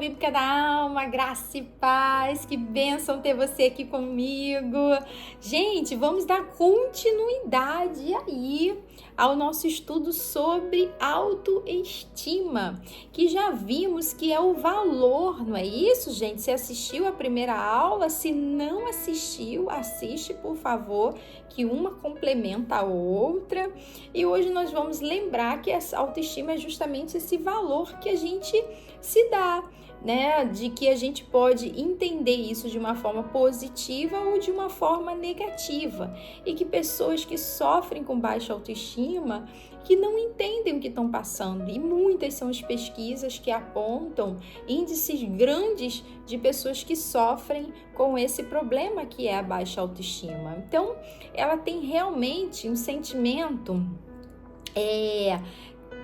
Bíblica da Alma, graça e paz, que bênção ter você aqui comigo. Gente, vamos dar continuidade aí ao nosso estudo sobre autoestima, que já vimos que é o valor, não é isso, gente? Você assistiu a primeira aula? Se não assistiu, assiste, por favor, que uma complementa a outra. E hoje nós vamos lembrar que essa autoestima é justamente esse valor que a gente se dá, né? De que a gente pode entender isso de uma forma positiva ou de uma forma negativa. E que pessoas que sofrem com baixa autoestima, que não entendem o que estão passando, e muitas são as pesquisas que apontam índices grandes de pessoas que sofrem com esse problema que é a baixa autoestima. Então, ela tem realmente um sentimento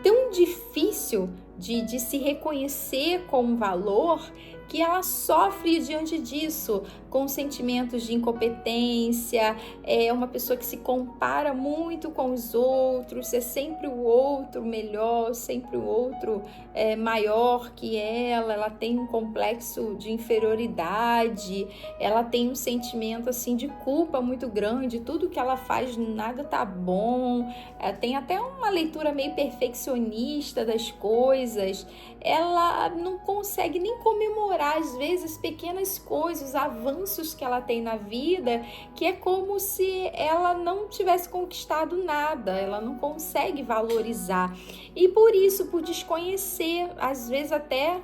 tão difícil de se reconhecer com valor, que ela sofre diante disso, com sentimentos de incompetência, é uma pessoa que se compara muito com os outros, é sempre o outro melhor, sempre o outro maior que ela tem um complexo de inferioridade, ela tem um sentimento assim de culpa muito grande, tudo que ela faz nada tá bom, tem até uma leitura meio perfeccionista das coisas, ela não consegue nem comemorar às vezes pequenas coisas, os avanços que ela tem na vida, que é como se ela não tivesse conquistado nada, ela não consegue valorizar. E por isso, por desconhecer, às vezes até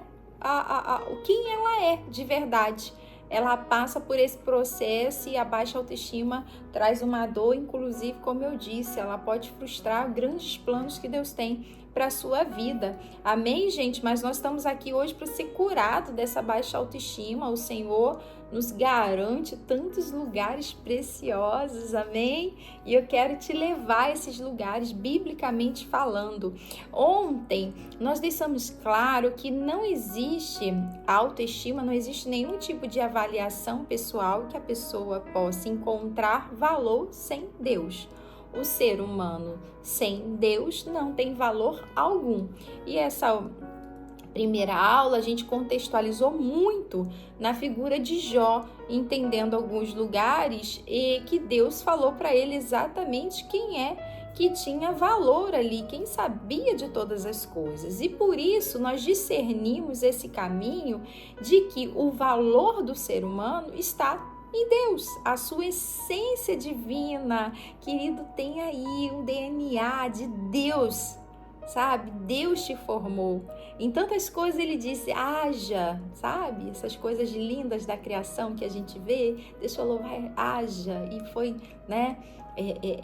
quem ela é de verdade, ela passa por esse processo e a baixa autoestima traz uma dor, inclusive, como eu disse, ela pode frustrar grandes planos que Deus tem para a sua vida. Amém, gente? Mas nós estamos aqui hoje para ser curado dessa baixa autoestima. O Senhor nos garante tantos lugares preciosos, amém? E eu quero te levar a esses lugares, biblicamente falando. Ontem, nós deixamos claro que não existe autoestima, não existe nenhum tipo de avaliação pessoal que a pessoa possa encontrar valor sem Deus. O ser humano sem Deus não tem valor algum. E essa primeira aula a gente contextualizou muito na figura de Jó, entendendo alguns lugares e que Deus falou para ele exatamente quem é que tinha valor ali, quem sabia de todas as coisas. E por isso nós discernimos esse caminho de que o valor do ser humano está em Deus, a sua essência divina, querido, tem aí um DNA de Deus, sabe? Deus te formou. Em tantas coisas ele disse, haja, sabe? Essas coisas lindas da criação que a gente vê, Deus falou, haja, e foi, né?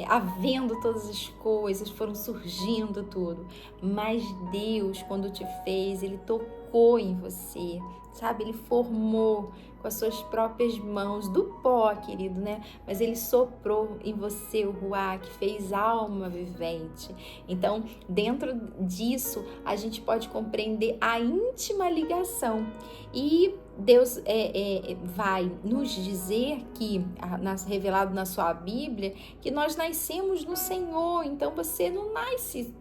Havendo todas as coisas, foram surgindo tudo. Mas Deus, quando te fez, Ele tocou em você, sabe? Ele formou com as suas próprias mãos, do pó, querido, né? Mas Ele soprou em você o ruach, fez alma vivente. Então, dentro disso, a gente pode compreender a íntima ligação. E Deus vai nos dizer que, revelado na sua Bíblia, que nós nascemos no Senhor. Então, você não nasce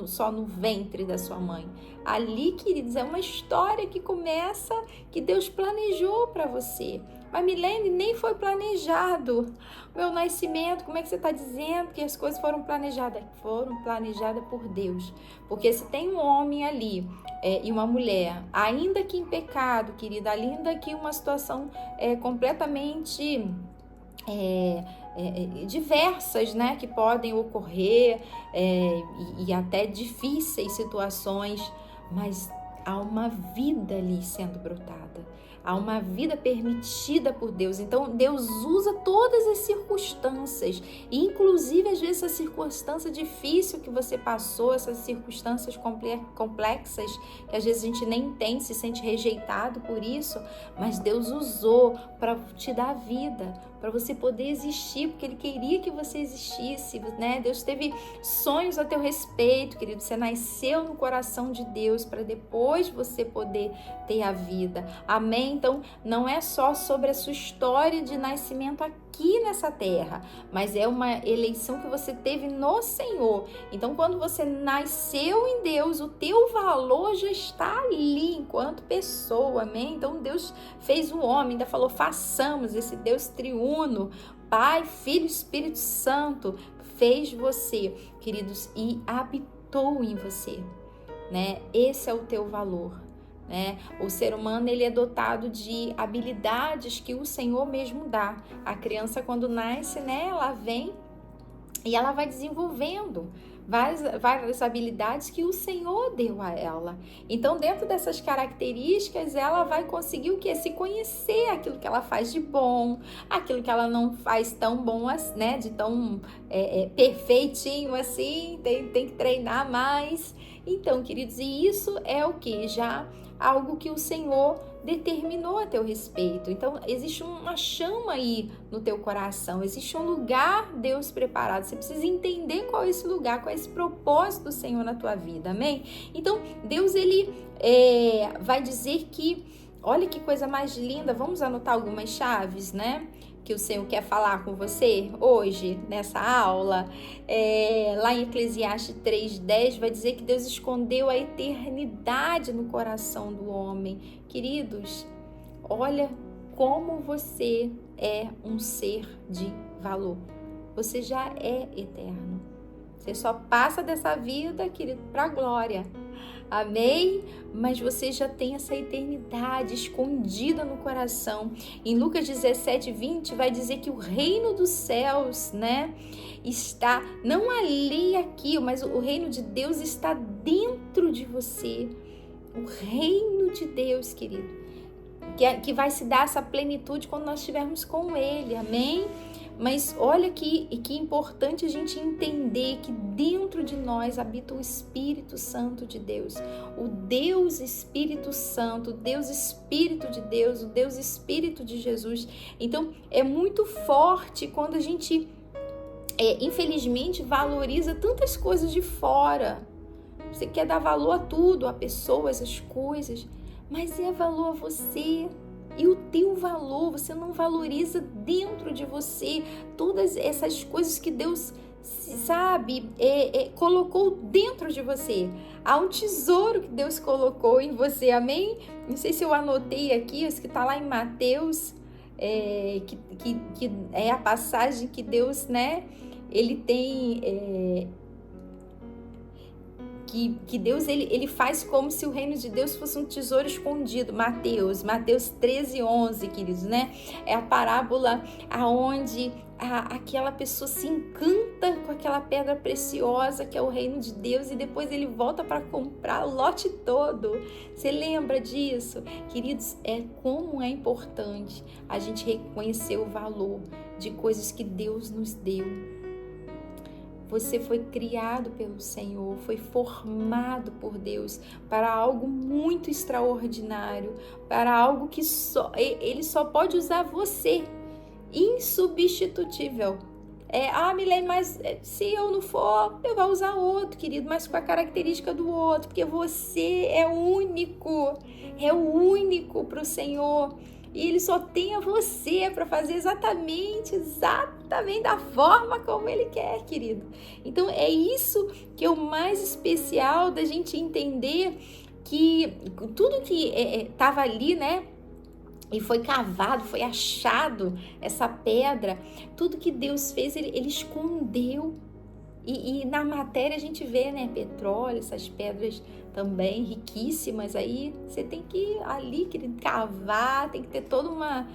só no ventre da sua mãe. Ali, queridos, é uma história que começa, que Deus planejou para você. Mas Milene, nem foi planejado o meu nascimento. Como é que você está dizendo que as coisas foram planejadas? Foram planejadas por Deus. Porque se tem um homem ali e uma mulher, ainda que em pecado, querida, ainda que uma situação completamente diversas, né, que podem ocorrer e até difíceis situações, mas há uma vida ali sendo brotada, há uma vida permitida por Deus. Então Deus usa todas as circunstâncias, inclusive às vezes essa circunstância difícil que você passou, essas circunstâncias complexas que às vezes a gente nem entende, se sente rejeitado por isso, mas Deus usou para te dar vida, para você poder existir, porque Ele queria que você existisse, né? Deus teve sonhos a teu respeito, querido. Você nasceu no coração de Deus para depois depois você poder ter a vida. Amém? Então, não é só sobre a sua história de nascimento aqui nessa terra, mas é uma eleição que você teve no Senhor. Então, quando você nasceu em Deus, o teu valor já está ali enquanto pessoa, amém? Então, Deus fez o homem, ainda falou, façamos, esse Deus triuno, Pai, Filho, Espírito Santo, fez você, queridos, e habitou em você, né? Esse é o teu valor, né? O ser humano, ele é dotado de habilidades que o Senhor mesmo dá. A criança, quando nasce, né, ela vem e ela vai desenvolvendo várias habilidades que o Senhor deu a ela. Então, dentro dessas características, ela vai conseguir o quê? Se conhecer, aquilo que ela faz de bom, aquilo que ela não faz tão bom, né? De tão perfeitinho assim, tem que treinar mais. Então, queridos, e isso é o que? Já algo que o Senhor determinou a teu respeito. Então, existe uma chama aí no teu coração, existe um lugar, Deus, preparado. Você precisa entender qual é esse lugar, qual é esse propósito do Senhor na tua vida, amém? Então, Deus, ele vai dizer que, olha que coisa mais linda, vamos anotar algumas chaves, né? Que o Senhor quer falar com você hoje, nessa aula. Lá em Eclesiastes 3:10 vai dizer que Deus escondeu a eternidade no coração do homem. Queridos, olha como você é um ser de valor. Você já é eterno. Você só passa dessa vida, querido, para a glória. Amém? Mas você já tem essa eternidade escondida no coração. Em Lucas 17:20 vai dizer que o reino dos céus, né, está não ali aqui, mas o reino de Deus está dentro de você. O reino de Deus, querido, que vai se dar essa plenitude quando nós estivermos com Ele. Amém? Mas olha que importante a gente entender que dentro de nós habita o Espírito Santo de Deus. O Deus Espírito Santo, o Deus Espírito de Deus, o Deus Espírito de Jesus. Então, é muito forte quando a gente, infelizmente, valoriza tantas coisas de fora. Você quer dar valor a tudo, a pessoas, às coisas, mas é valor a você. E o teu valor, você não valoriza dentro de você todas essas coisas que Deus, sabe, colocou dentro de você. Há um tesouro que Deus colocou em você, amém? Não sei se eu anotei aqui, isso que está lá em Mateus, que é a passagem que Deus, né, ele tem... Que Deus ele faz como se o reino de Deus fosse um tesouro escondido. Mateus 13:11, queridos, né? É a parábola aonde aquela pessoa se encanta com aquela pedra preciosa que é o reino de Deus e depois ele volta para comprar o lote todo. Você lembra disso? Queridos, como é importante a gente reconhecer o valor de coisas que Deus nos deu. Você foi criado pelo Senhor, foi formado por Deus para algo muito extraordinário, para algo que Ele só pode usar você, insubstitutível. Milene, mas se eu não for, eu vou usar outro, querido, mas com a característica do outro, porque você é único para o Senhor. E Ele só tem a você para fazer exatamente da forma como Ele quer, querido. Então, é isso que é o mais especial da gente entender que tudo que estava ali, né? E foi cavado, foi achado essa pedra. Tudo que Deus fez, Ele escondeu. E na matéria a gente vê, né, petróleo, essas pedras também riquíssimas. Aí você tem que ir ali, querido, cavar, tem que ter toda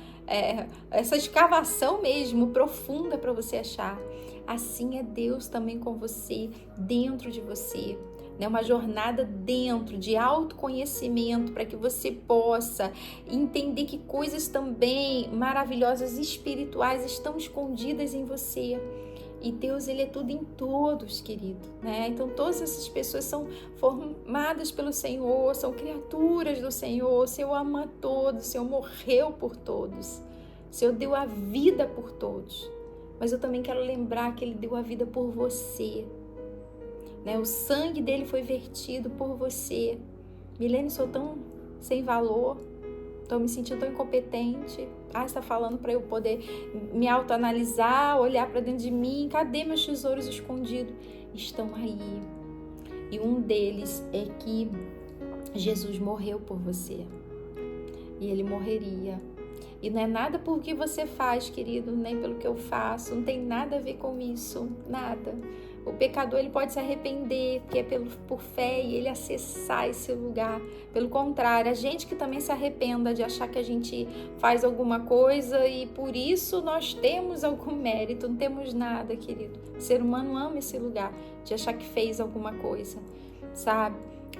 essa escavação mesmo, profunda para você achar. Assim é Deus também com você, dentro de você. Né, uma jornada dentro de autoconhecimento para que você possa entender que coisas também maravilhosas, espirituais estão escondidas em você. E Deus, Ele é tudo em todos, querido, né? Então, todas essas pessoas são formadas pelo Senhor, são criaturas do Senhor. O Senhor ama a todos, o Senhor morreu por todos, o Senhor deu a vida por todos. Mas eu também quero lembrar que Ele deu a vida por você, né? O sangue dele foi vertido por você. Milene, sou tão sem valor, estou me sentindo tão incompetente. Está falando para eu poder me autoanalisar, olhar para dentro de mim. Cadê meus tesouros escondidos? Estão aí. E um deles é que Jesus morreu por você. E ele morreria. E não é nada por que você faz, querido, nem pelo que eu faço. Não tem nada a ver com isso. Nada. O pecador, ele pode se arrepender, porque é por fé, e ele acessar esse lugar. Pelo contrário, a gente que também se arrependa de achar que a gente faz alguma coisa e por isso nós temos algum mérito. Não temos nada, querido. O ser humano ama esse lugar de achar que fez alguma coisa, sabe?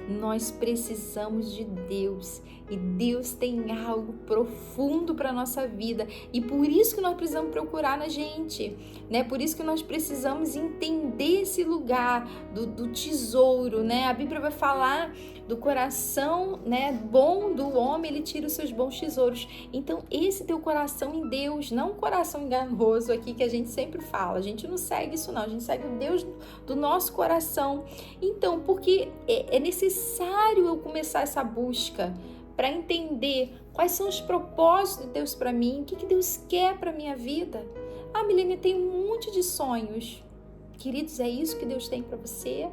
Nós precisamos de Deus e Deus tem algo profundo para a nossa vida e por isso que nós precisamos procurar na gente, né? Por isso que nós precisamos entender esse lugar do tesouro, né? A Bíblia vai falar do coração, né, bom do homem, ele tira os seus bons tesouros. Então esse teu coração em Deus, não um coração enganoso aqui que a gente sempre fala, a gente não segue isso não, a gente segue o Deus do nosso coração. Então, porque é necessário eu começar essa busca para entender quais são os propósitos de Deus para mim, o que Deus quer para minha vida. Milene, tem um monte de sonhos. Queridos, é isso que Deus tem para você?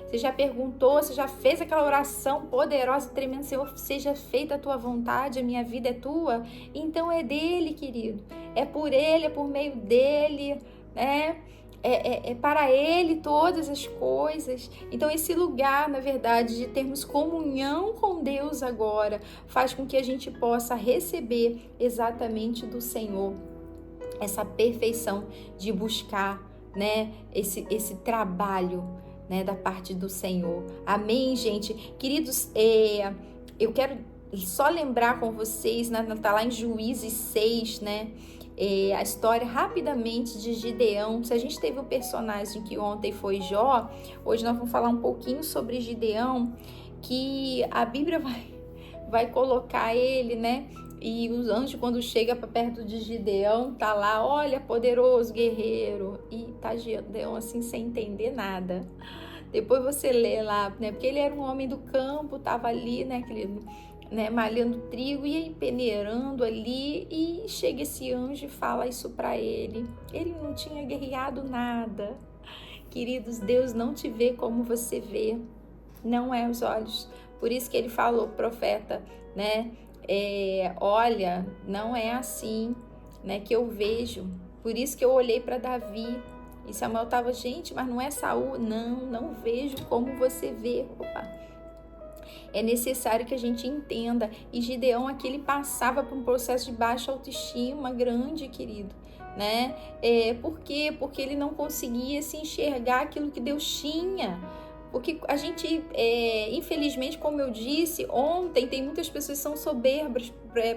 Você já perguntou, você já fez aquela oração poderosa e tremenda, Senhor, seja feita a tua vontade, a minha vida é tua? Então é dele, querido. É por ele, é por meio dele, né? É para ele todas as coisas. Então esse lugar, na verdade, de termos comunhão com Deus agora, faz com que a gente possa receber exatamente do Senhor essa perfeição de buscar, né, esse trabalho, né, da parte do Senhor. Amém, gente? Queridos, eu quero só lembrar com vocês, né, tá lá em Juízes 6, né, a história rapidamente de Gideão. Se a gente teve um personagem que ontem foi Jó, hoje nós vamos falar um pouquinho sobre Gideão, que a Bíblia vai colocar ele, né? E os anjos, quando chega para perto de Gideão, tá lá, olha, poderoso guerreiro. E tá Gideão assim, sem entender nada. Depois você lê lá, né? Porque ele era um homem do campo, tava ali, né? Malhando trigo e peneirando ali, e chega esse anjo e fala isso para ele. Ele não tinha guerreado nada. Queridos, Deus não te vê como você vê, não é os olhos. Por isso que ele falou, profeta, né? Olha, não é assim, né, que eu vejo. Por isso que eu olhei para Davi. E Samuel estava, gente, mas não é Saul? Não vejo como você vê. É necessário que a gente entenda. E Gideão aqui, ele passava por um processo de baixa autoestima grande, querido, né? Por quê? Porque ele não conseguia se enxergar aquilo que Deus tinha. Porque a gente, infelizmente, como eu disse ontem, tem muitas pessoas que são soberbas,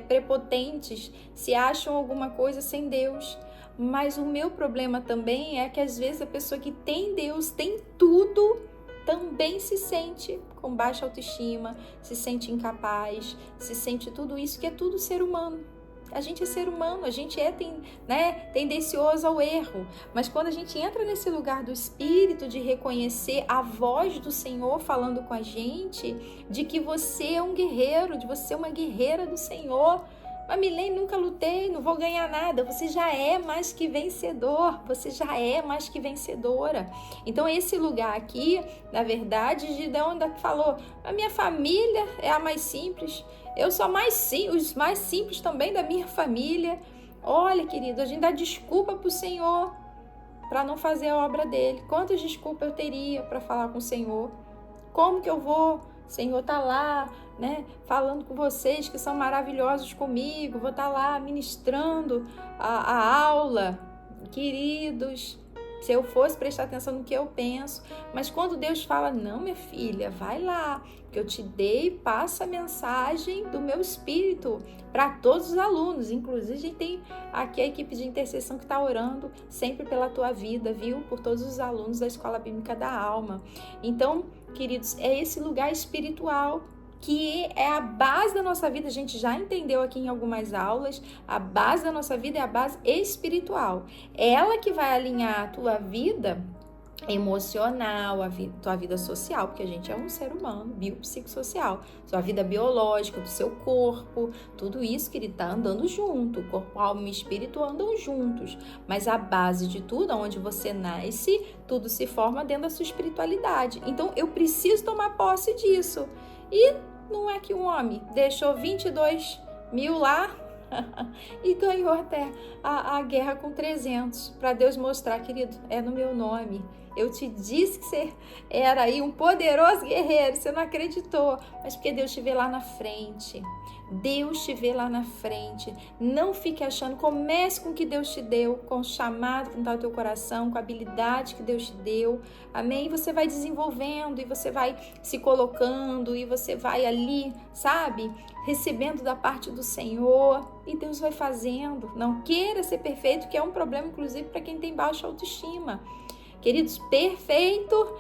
prepotentes, se acham alguma coisa sem Deus. Mas o meu problema também é que às vezes a pessoa que tem Deus, tem tudo, também se sente com baixa autoestima, se sente incapaz, se sente tudo isso, que é tudo ser humano. A gente é ser humano, a gente tendencioso ao erro. Mas quando a gente entra nesse lugar do Espírito, de reconhecer a voz do Senhor falando com a gente, de que você é um guerreiro, de você é uma guerreira do Senhor. Mas Milene, nunca lutei, não vou ganhar nada. Você já é mais que vencedor, você já é mais que vencedora. Então esse lugar aqui, na verdade, Gideão ainda falou, a minha família é a mais simples, eu sou os mais simples também da minha família. Olha, querido, a gente dá desculpa para o Senhor para não fazer a obra dele. Quantas desculpas eu teria para falar com o Senhor? Como que eu vou? O Senhor está lá, né, falando com vocês que são maravilhosos comigo, vou estar lá ministrando a aula, queridos, se eu fosse prestar atenção no que eu penso. Mas quando Deus fala, não, minha filha, vai lá, que eu te dei, passa a mensagem do meu Espírito para todos os alunos. Inclusive, a gente tem aqui a equipe de intercessão que está orando sempre pela tua vida, viu? Por todos os alunos da Escola Bíblica da Alma. Então, queridos, é esse lugar espiritual que é a base da nossa vida. A gente já entendeu aqui em algumas aulas, a base da nossa vida é a base espiritual. Ela que vai alinhar a tua vida emocional, tua vida social, porque a gente é um ser humano, biopsicossocial, sua vida biológica, do seu corpo, tudo isso, que ele tá andando junto, corpo, alma e espírito andam juntos, mas a base de tudo, onde você nasce, tudo se forma dentro da sua espiritualidade. Então eu preciso tomar posse disso. E não é que um homem deixou 22 mil lá e ganhou até a guerra com 300, para Deus mostrar, querido, é no meu nome. Eu te disse que você era aí um poderoso guerreiro, você não acreditou, mas porque Deus te vê lá na frente. Deus te vê lá na frente. Não fique achando, comece com o que Deus te deu, com o chamado que está no teu coração, com a habilidade que Deus te deu. Amém? Você vai desenvolvendo e você vai se colocando e você vai ali, sabe? Recebendo da parte do Senhor e Deus vai fazendo. Não queira ser perfeito, que é um problema, inclusive, para quem tem baixa autoestima. Queridos, perfeito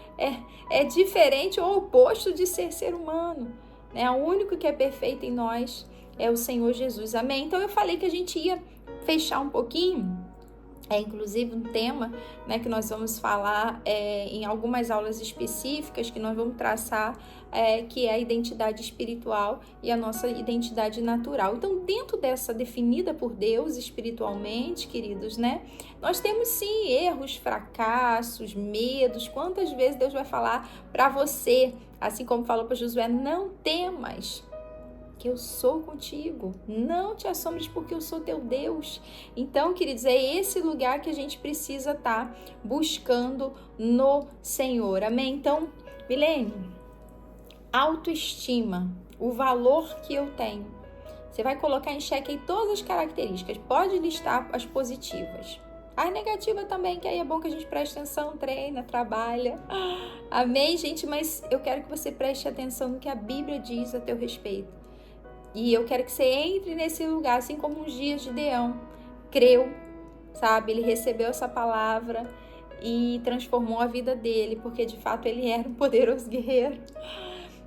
é diferente ou oposto de ser humano. Né? O único que é perfeito em nós é o Senhor Jesus. Amém? Então eu falei que a gente ia fechar um pouquinho. Inclusive um tema, né, que nós vamos falar em algumas aulas específicas, que nós vamos traçar, que é a identidade espiritual e a nossa identidade natural. Então, dentro dessa definida por Deus espiritualmente, queridos, né, nós temos sim erros, fracassos, medos. Quantas vezes Deus vai falar para você, assim como falou para Josué, não temas, que eu sou contigo, não te assombres, porque eu sou teu Deus. Então, queridos, é esse lugar que a gente precisa estar buscando no Senhor, amém? Então, Milene, autoestima, o valor que eu tenho, você vai colocar em xeque aí todas as características, pode listar as positivas, as negativas também, que aí é bom que a gente preste atenção, treina, trabalha, amém, gente? Mas eu quero que você preste atenção no que a Bíblia diz a teu respeito. E eu quero que você entre nesse lugar, assim como os dias de Gideão. Creu, sabe? Ele recebeu essa palavra e transformou a vida dele, porque de fato ele era um poderoso guerreiro.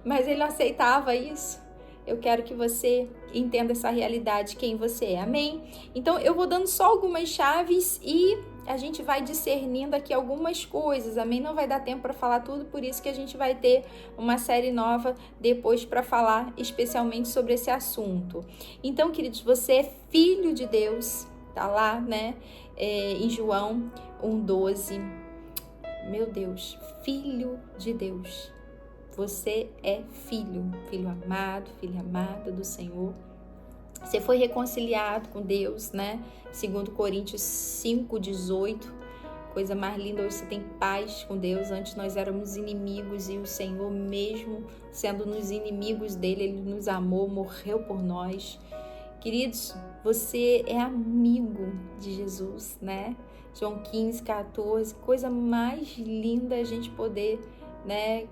Mas ele não aceitava isso. Eu quero que você entenda essa realidade, quem você é. Amém? Então, eu vou dando só algumas chaves e a gente vai discernindo aqui algumas coisas. Amém? Não vai dar tempo para falar tudo, por isso que a gente vai ter uma série nova depois para falar especialmente sobre esse assunto. Então, queridos, você é filho de Deus, tá lá, né? Em João 1,12. Meu Deus, filho de Deus. Você é filho amado, filha amada do Senhor. Você foi reconciliado com Deus, né? Segundo Coríntios 5,18. Coisa mais linda, hoje você tem paz com Deus. Antes nós éramos inimigos e o Senhor, mesmo sendo nos inimigos dele, ele nos amou, morreu por nós. Queridos, você é amigo de Jesus, né? João 15,14. Coisa mais linda a gente poder, né,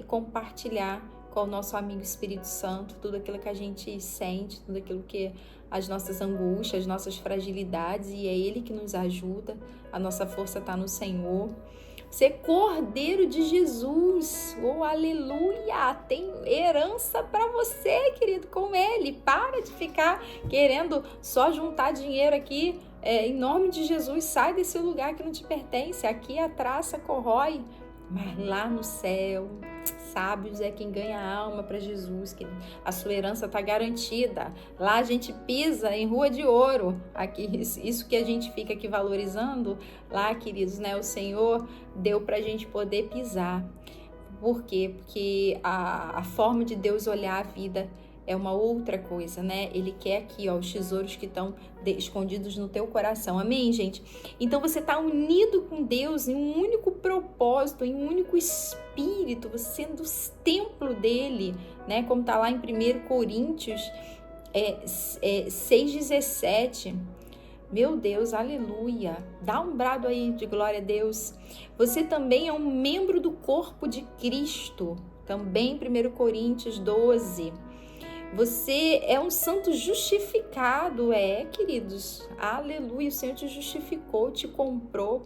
compartilhar com o nosso amigo Espírito Santo, tudo aquilo que a gente sente, tudo aquilo que as nossas angústias, as nossas fragilidades, e é Ele que nos ajuda, a nossa força está no Senhor. Você é Cordeiro de Jesus, oh aleluia, tem herança para você, querido, com Ele. Para de ficar querendo só juntar dinheiro aqui, em nome de Jesus, sai desse lugar que não te pertence, aqui a traça corrói, mas lá no céu, sábios é quem ganha a alma para Jesus, que a sua herança está garantida. Lá a gente pisa em rua de ouro. Aqui, isso que a gente fica aqui valorizando, lá, queridos, né? O Senhor deu para a gente poder pisar. Por quê? Porque a forma de Deus olhar a vida é uma outra coisa, né? Ele quer aqui, ó, os tesouros que estão escondidos no teu coração. Amém, gente? Então você está unido com Deus em um único propósito, em um único espírito, você sendo o templo dele, né? Como está lá em 1 Coríntios 6,17. Meu Deus, aleluia. Dá um brado aí de glória a Deus. Você também é um membro do corpo de Cristo. Também 1 Coríntios 12. Você é um santo justificado, queridos, aleluia, o Senhor te justificou, te comprou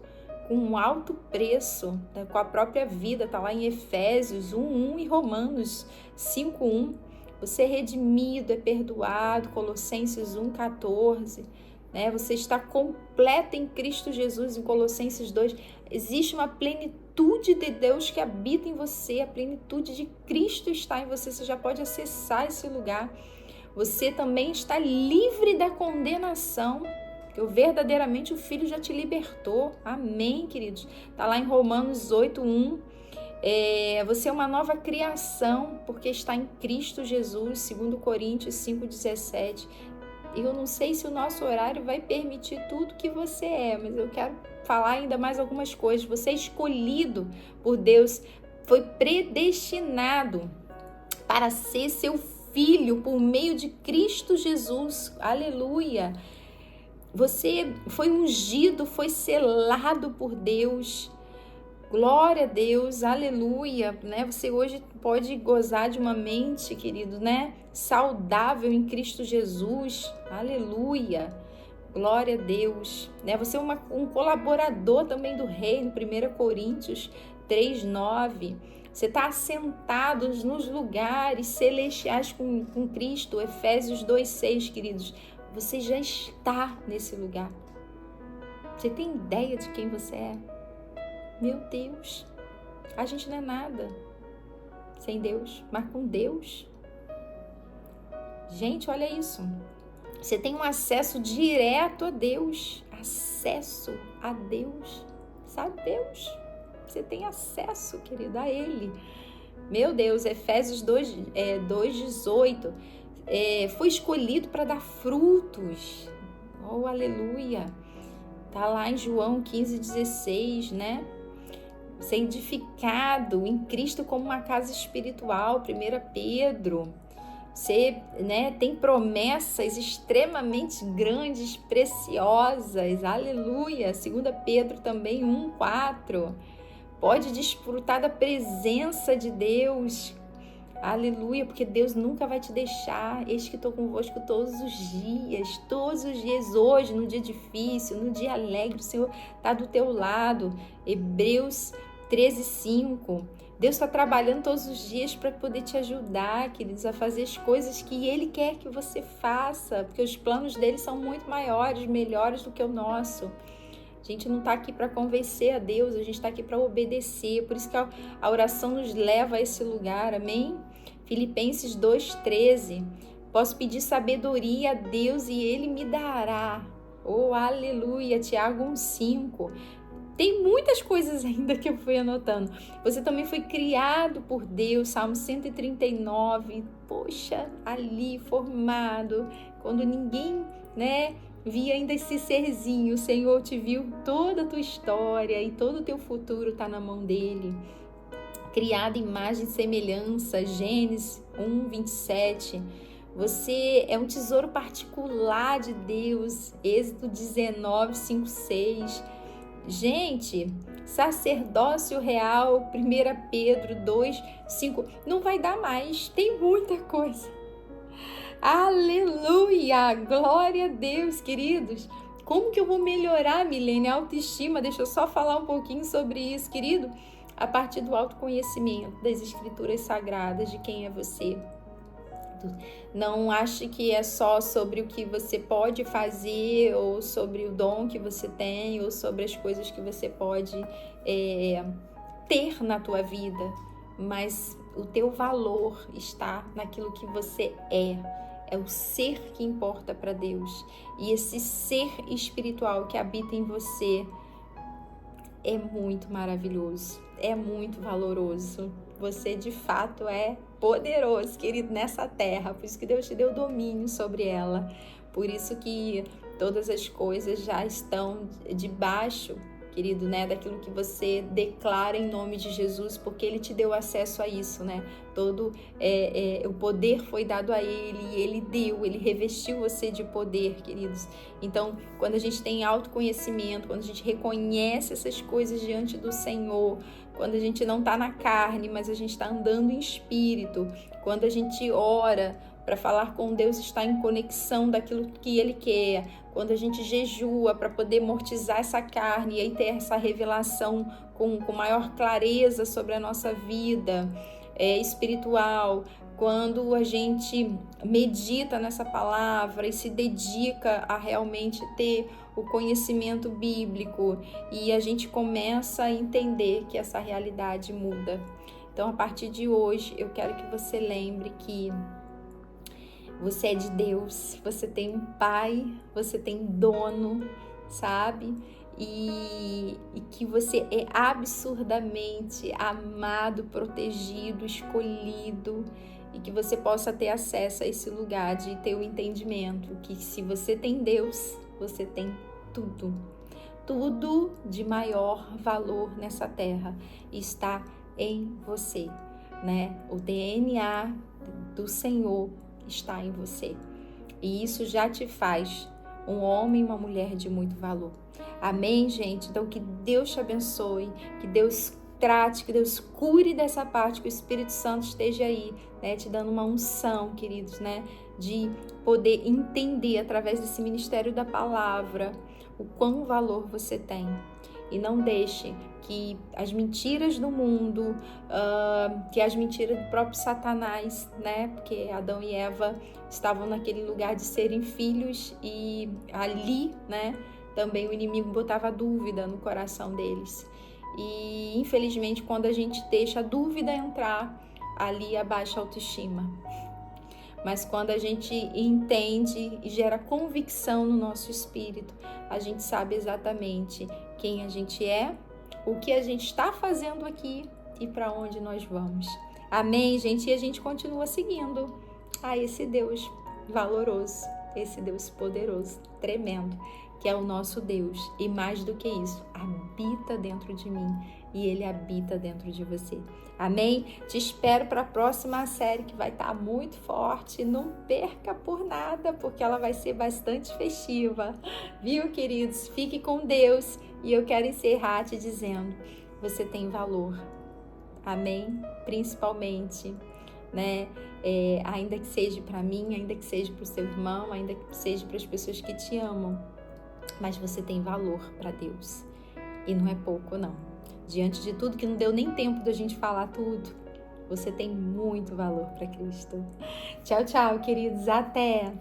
com um alto preço, né, com a própria vida, tá lá em Efésios 1:1 e Romanos 5:1, você é redimido, é perdoado, Colossenses 1:14, né? Você está completa em Cristo Jesus, em Colossenses 2. Existe uma plenitude de Deus que habita em você, a plenitude de Cristo está em você, você já pode acessar esse lugar. Você também está livre da condenação, porque verdadeiramente o Filho já te libertou. Amém, queridos? Está lá em Romanos 8:1. Você é uma nova criação, porque está em Cristo Jesus, 2 Coríntios 5:17. Eu não sei se o nosso horário vai permitir tudo que você é, mas eu quero falar ainda mais algumas coisas. Você é escolhido por Deus, foi predestinado para ser seu filho por meio de Cristo Jesus. Aleluia! Você foi ungido, foi selado por Deus. Glória a Deus, aleluia, né? Você hoje pode gozar de uma mente, querido, né? Saudável em Cristo Jesus, aleluia, glória a Deus, né? Você é um colaborador também do reino, 1 Coríntios 3:9. Você está assentado nos lugares celestiais com Cristo, Efésios 2:6, queridos. Você já está nesse lugar. Você tem ideia de quem você é? Meu Deus, a gente não é nada sem Deus, mas com Deus. Gente, olha isso. Você tem um acesso direto a Deus. Acesso a Deus. Sabe Deus? Você tem acesso, querido, a Ele. Meu Deus, Efésios 2:18. Foi escolhido para dar frutos. Oh, aleluia. Tá lá em João 15:16, né? Ser edificado em Cristo como uma casa espiritual, 1 Pedro. Você, né, tem promessas extremamente grandes, preciosas, aleluia. 2 Pedro também 1:4. Pode desfrutar da presença de Deus, aleluia, porque Deus nunca vai te deixar. Eis que estou convosco todos os dias, hoje, no dia difícil, no dia alegre, o Senhor está do teu lado. Hebreus 13:5. Deus está trabalhando todos os dias para poder te ajudar, queridos, a fazer as coisas que Ele quer que você faça, porque os planos dele são muito maiores, melhores do que o nosso. A gente não está aqui para convencer a Deus, a gente está aqui para obedecer. Por isso que a oração nos leva a esse lugar, amém? Filipenses 2:13. Posso pedir sabedoria a Deus e Ele me dará. Oh, aleluia! Tiago 1:5. Tem muitas coisas ainda que eu fui anotando. Você também foi criado por Deus, Salmo 139. Poxa, ali formado, quando ninguém, né, via ainda esse serzinho, o Senhor te viu toda a tua história e todo o teu futuro está na mão dele. Criado em imagem e semelhança, Gênesis 1:27. Você é um tesouro particular de Deus, Êxodo 19:5-6. Gente, sacerdócio real, 1 Pedro 2:5. Não vai dar mais, tem muita coisa. Aleluia, glória a Deus, queridos. Como que eu vou melhorar, Milene, a autoestima? Deixa eu só falar um pouquinho sobre isso, querido. A partir do autoconhecimento, das escrituras sagradas, de quem é você. Não ache que é só sobre o que você pode fazer, ou sobre o dom que você tem, ou sobre as coisas que você pode ter na tua vida, mas o teu valor está naquilo que você é. É o ser que importa para Deus. E esse ser espiritual que habita em você é muito maravilhoso, é muito valoroso. Você de fato é poderoso, querido, nessa terra. Por isso que Deus te deu domínio sobre ela. Por isso que todas as coisas já estão debaixo, querido, né, daquilo que você declara em nome de Jesus, porque Ele te deu acesso a isso, né? Todo o poder foi dado a Ele, e Ele revestiu você de poder, queridos. Então, quando a gente tem autoconhecimento, quando a gente reconhece essas coisas diante do Senhor, quando a gente não está na carne, mas a gente está andando em espírito, quando a gente ora para falar com Deus, está em conexão daquilo que Ele quer, quando a gente jejua para poder mortizar essa carne e aí ter essa revelação com maior clareza sobre a nossa vida espiritual, quando a gente medita nessa palavra e se dedica a realmente ter o conhecimento bíblico, e a gente começa a entender que essa realidade muda. Então, a partir de hoje, eu quero que você lembre que você é de Deus, você tem um pai, você tem dono, sabe? E que você é absurdamente amado, protegido, escolhido, e que você possa ter acesso a esse lugar de ter o entendimento que se você tem Deus, você tem tudo. Tudo de maior valor nessa terra está em você, né? O DNA do Senhor está em você. E isso já te faz um homem e uma mulher de muito valor. Amém, gente? Então, que Deus te abençoe, que Deus trate, que Deus cure dessa parte, que o Espírito Santo esteja aí, né, te dando uma unção, queridos, né, de poder entender através desse ministério da palavra o quão valor você tem. E não deixe que as mentiras do mundo, que as mentiras do próprio Satanás, né, porque Adão e Eva estavam naquele lugar de serem filhos, e ali, né, também o inimigo botava dúvida no coração deles. E infelizmente, quando a gente deixa a dúvida entrar, ali abaixa a autoestima. Mas quando a gente entende e gera convicção no nosso espírito, a gente sabe exatamente quem a gente é, o que a gente está fazendo aqui e para onde nós vamos. Amém, gente? E a gente continua seguindo a esse Deus valoroso, esse Deus poderoso, tremendo, que é o nosso Deus. E mais do que isso, habita dentro de mim e Ele habita dentro de você. Amém? Te espero para a próxima série, que vai estar muito forte. Não perca por nada, porque ela vai ser bastante festiva. Viu, queridos? Fique com Deus. E eu quero encerrar te dizendo, você tem valor. Amém? Principalmente, né? Ainda que seja para mim, ainda que seja para o seu irmão, ainda que seja para as pessoas que te amam, mas você tem valor para Deus. E não é pouco, não. Diante de tudo, que não deu nem tempo da gente falar tudo, você tem muito valor para Cristo. Tchau, tchau, queridos. Até!